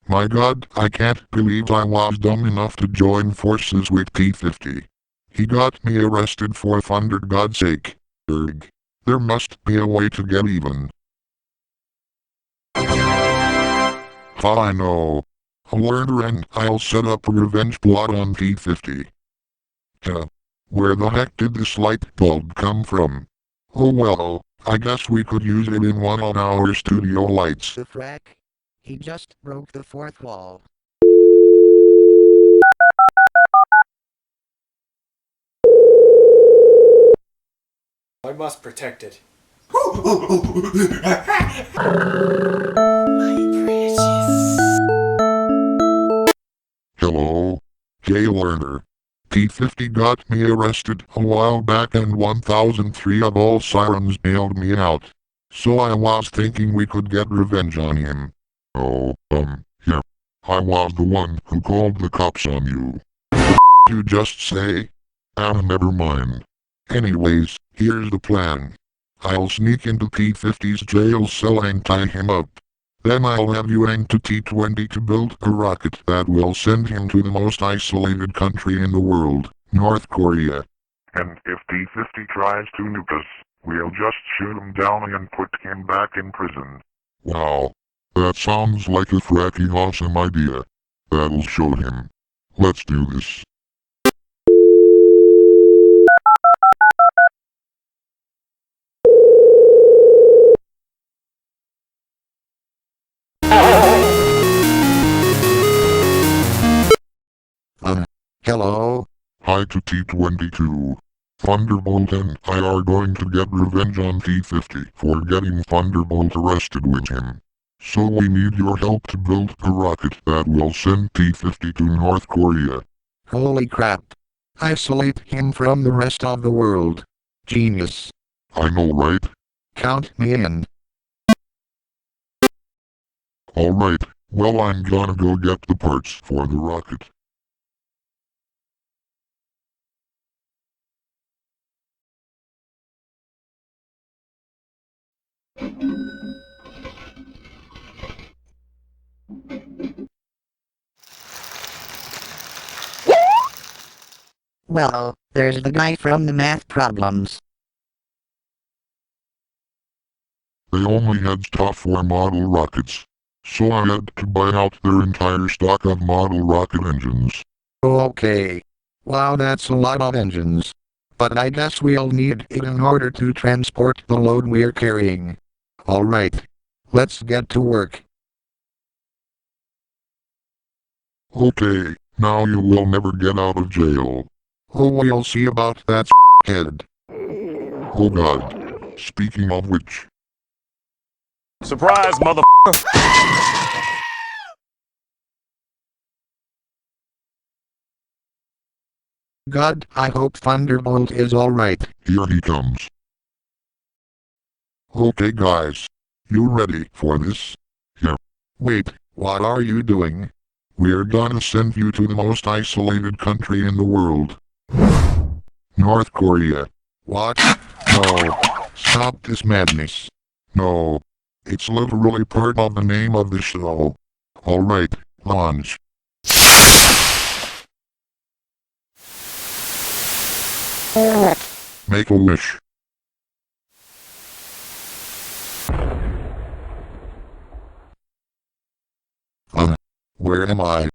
My god, I can't believe I was dumb enough to join forces with T-50. He got me arrested for thunder, God's sake. Erg. There must be a way to get even. I know. Learner, and I'll set up a revenge plot on T-50. Where the heck did this light bulb come from? Oh well, I guess we could use it in one of our studio lights. The frack? He just broke the fourth wall. I must protect it. Hello? Jay Learner. T-50 got me arrested a while back and 1003 of all sirens bailed me out. So I was thinking we could get revenge on him. Oh, yeah. I was the one who called the cops on you. You just say? Never mind. Anyways, here's the plan. I'll sneak into T-50's jail cell and tie him up. Then I'll have you and to T-20 to build a rocket that will send him to the most isolated country in the world, North Korea. And if T-50 tries to nuke us, we'll just shoot him down and put him back in prison. Wow. That sounds like a fracking awesome idea. That'll show him. Let's do this. Hello? Hi to T-22. Thunderbolt and I are going to get revenge on T-50 for getting Thunderbolt arrested with him. So we need your help to build a rocket that will send T-50 to North Korea. Holy crap. Isolate him from the rest of the world. Genius. I know, right? Count me in. Alright, well I'm gonna go get the parts for the rocket. Well, there's the guy from the math problems. They only had stock for model rockets. So I had to buy out their entire stock of model rocket engines. Okay. Wow, that's a lot of engines. But I guess we'll need it in order to transport the load we're carrying. Alright. Let's get to work. Okay, now you will never get out of jail. Oh, we'll see about that head. Oh god. Speaking of which. Surprise, mother. God, I hope Thunderbolt is alright. Here he comes. Okay guys. You ready for this? Here. Wait, what are you doing? We're gonna send you to the most isolated country in the world. North Korea. What? No. Stop this madness. No. It's literally part of the name of the show. Alright, launch. Make a wish. Where am I?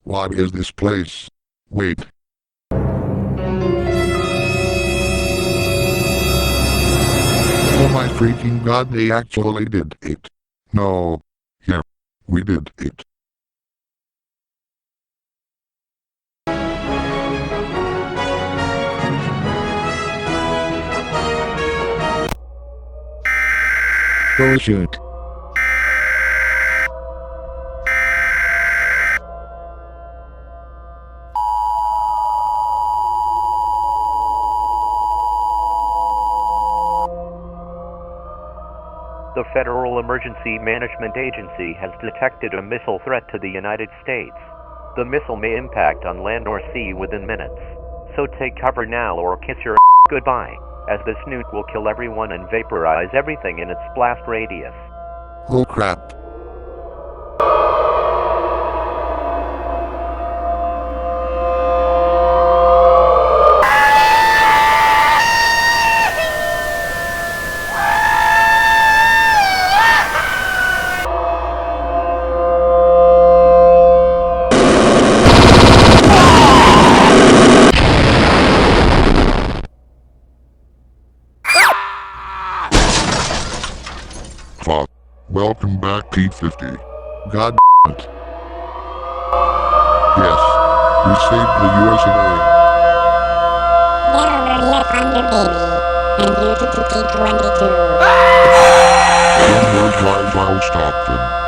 What is this place? Wait. Oh my freaking god, they actually did it. No. Yeah. We did it. Go shoot. The Federal Emergency Management Agency has detected a missile threat to the United States. The missile may impact on land or sea within minutes. So take cover now or kiss your goodbye, as this nuke will kill everyone and vaporize everything in its blast radius. Oh crap. Fuck. Welcome back, P50. God it. Yes. We saved the USA. Get over here, Thunder Baby. And you to T22. Don't worry guys, I'll stop them.